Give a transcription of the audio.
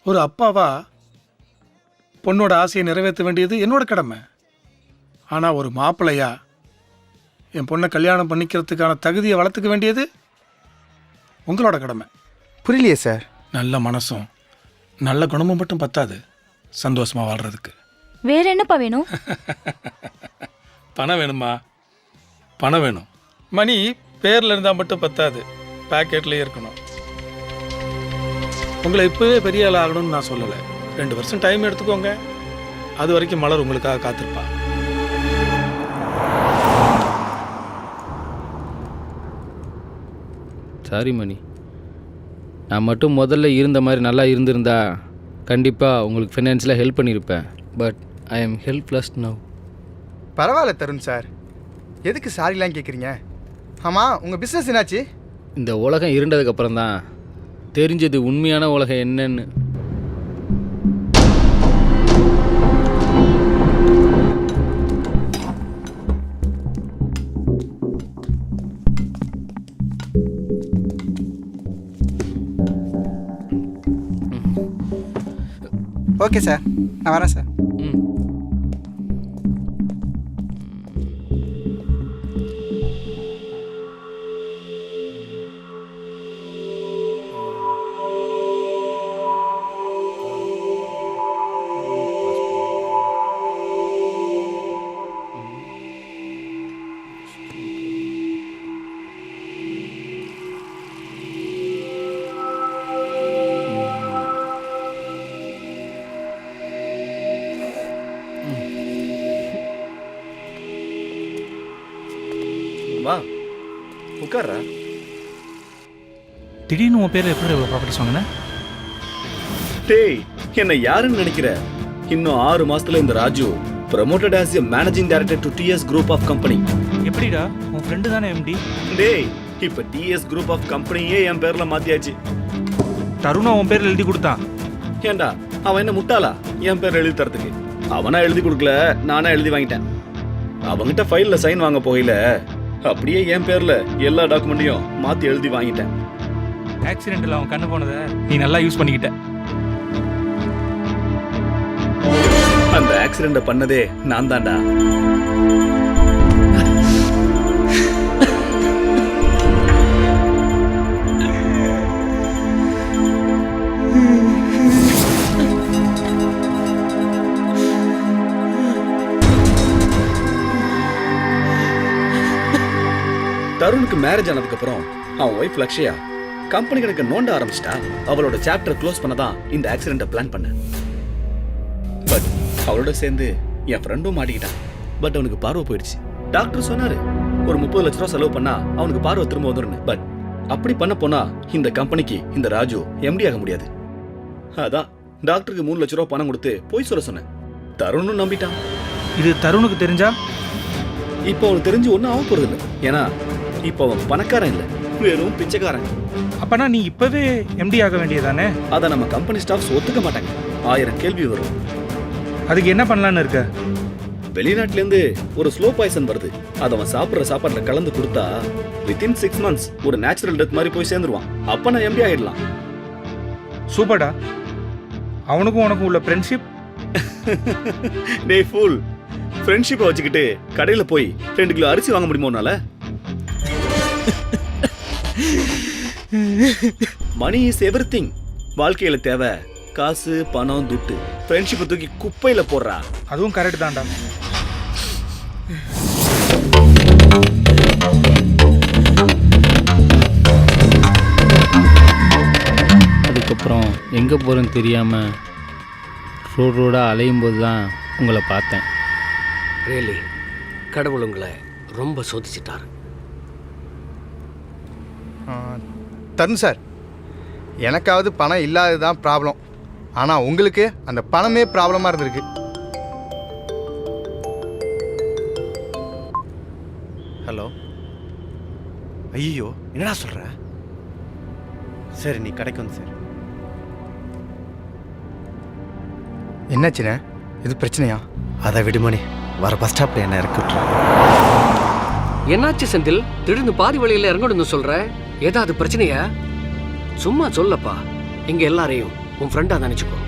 ஒரு அப்பாவா பொண்ணோட ஆசையை நிறைவேற்ற வேண்டியது என்னோட கடமை. ஆனால் ஒரு மாப்பிள்ளையா என் பொண்ணை கல்யாணம் பண்ணிக்கிறதுக்கான தகுதியை வளர்த்துக்க வேண்டியது உங்களோட கடமை. புரியலையே சார். நல்ல மனசும் நல்ல குணமும் மட்டும் பத்தாது சந்தோஷமாக வாழ்கிறதுக்கு. வேற என்னப்பா வேணும்? பணம் வேணுமா? பணம் வேணும். மணி பேரில் இருந்தால் மட்டும் பத்தாது, பேக்கெட்லேயே இருக்கணும். உங்களை இப்போவே பெரிய ஆள் ஆகணும்னு நான் சொல்லலை. 2 வருஷம் டைம் எடுத்துக்கோங்க. அது வரைக்கும் மலர் உங்களுக்காக காத்திருப்பா. சாரி மணி, நான் மட்டும் முதல்ல இருந்த மாதிரி நல்லா இருந்திருந்தா கண்டிப்பாக உங்களுக்கு ஃபினான்ஷியலாக ஹெல்ப் பண்ணியிருப்பேன். But I am helpless now. பரவாயில்ல தருண் சார், எதுக்கு சாரிலாம் கேட்குறீங்க? ஆமாம், உங்கள் பிஸ்னஸ் என்னாச்சு? இந்த உலகம் இருண்டதுக்கப்புறம் தான் தெரிஞ்சது உண்மையான உலகம் என்னன்னு. ஓகே சார், நான் வரேன் சார். ம். வா உட்கார்றா. திடீர்னு உன் பேர் எப்படி இவ்வளோ ப்ராப்பர்ட்டிஸ் வாங்கினேன்? டேய், என்ன யாருன்னு நினைக்கிற? இன்னும் 6 மாசத்துல இந்த Raju promoted as a managing director to TS Group of Company. எப்படிடா, உன் ஃப்ரெண்டு தானே எம்டி? டேய், இப்ப TS Group of Companyயே என் பேர்ல மாத்தியாச்சு. தருணா உன் பேரில் எழுதி கொடுத்தான். ஏண்டா அவன் என்ன முட்டாளா என் பேர் எழுதி தரத்துக்கு? அவனா எழுதி கொடுக்கல, நானா எழுதி வாங்கிட்டேன். அவங்கிட்ட ஃபைல்ல சைன் வாங்க போகல, அப்படியே என் பேர்ல எல்லா டாக்குமெண்ட்டையும் மாத்தி எழுதி வாங்கிட்டேன். ஆக்சிடென்ட்ல அவன் கண்ணு போனதை நீ நல்லா யூஸ் பண்ணிக்கிட்ட. அந்த ஆக்சிடென்ட் பண்ணதே நான் தான்டா. தருணுக்கு மேரேஜ் ஆனதுக்கு அப்புறம் அவன் ஒய்ஃப் லக்ஷயா கம்பெனி கணக்கு நோண்ட ஆரம்பிச்சிட்டா. அவளோட சாப்டர் க்ளோஸ் பண்ணதான் இந்த ஆக்சிடென்ட்டை பிளான் பண்ணேன். பட் அவளோட சேர்ந்து என் ஃப்ரெண்டும் மாட்டிக்கிட்டான். பட் அவனுக்கு பார்வை போயிடுச்சு. டாக்டர் சொன்னாரு ஒரு 30 லட்ச ரூபா செலவு பண்ணா அவனுக்கு பார்வை திரும்ப வந்துருன்னு. பட் அப்படி பண்ண போனா இந்த கம்பெனிக்கு இந்த ராஜு எம்டி ஆக முடியாது. அதான் டாக்டருக்கு 3 லட்ச ரூபா பணம் கொடுத்து போய் சொல்ல சொன்னேன். தருணும் நம்பிட்டான். இது தருணுக்கு தெரிஞ்சா? இப்போ அவனுக்கு தெரிஞ்சு ஒன்றும் ஆக போறது இல்லை. ஏன்னா இப்போ அவன் பணக்காரன் இல்லை, வெறும் பிச்சைக்காரன். அப்பனா நீ இப்பவே எம்டி ஆக வேண்டியதானே? அதை நம்ம கம்பெனி ஸ்டாஃப்ஸ் ஒத்துக்க மாட்டாங்க. 1000 கேள்வி வரும். அதுக்கு என்ன பண்ணலான்னு இருக்க? வெளிநாட்டுல இருந்து ஒரு ஸ்லோ பாய்சன் வருது. அதை அவன் சாப்பிட்ற சாப்பாடுல கலந்து கொடுத்தா வித்தின் 6 months ஒரு நேச்சுரல் டெத் மாதிரி போய் சேர்ந்துருவான். அப்ப நான் எம்டி ஆயிடலாம். சூப்பர்டா. அவனுக்கும் உனக்கும் உள்ள ஃப்ரெண்ட்ஷிப். டேய் ஃபூல், ஃப்ரெண்ட்ஷிப்பை வச்சுக்கிட்டு கடையில போய் 2 கிலோ அரிசி வாங்க முடியுமா உன்னால? Money is everything. வாழ்க்கையில தேவை காசு, பணம், துட்டு. ஃப்ரெண்ட்ஷிப்பை தூக்கி குப்பையில போடுறா. அதுவும் கரெக்ட் தான்டா. அதுக்கப்புறம் எங்கே போகிறேன்னு தெரியாமல் ரோடாக அலையும் போது தான் உங்களை பார்த்தேன். ரியலி கடவுள் உங்களை ரொம்ப சோதிச்சிட்டாரு. தருண் சார், எனக்காவது பணம் இல்லாதது தான் ப்ராப்ளம். ஆனால் உங்களுக்கு அந்த பணமே ப்ராப்ளமாக இருந்திருக்கு. ஹலோ. ஐயோ, என்னடா சொல்கிற? சரி, நீ கடைக்கு வந்து சார். என்னாச்சுண்ணே, இது பிரச்சனையா? அதை விடுமணி, வர பஸ் ஸ்டாப்பில் என்ன இறக்கி விட்டுறேன். என்னாச்சு செந்தில், திடீர்னு பாதி வழியில் இறங்கணும்னு சொல்ற? ஏதாவது பிரச்சனையா? சும்மா சொல்லப்பா, எங்க எல்லாரையும் உன் ஃப்ரெண்டாக நினச்சிக்கோ.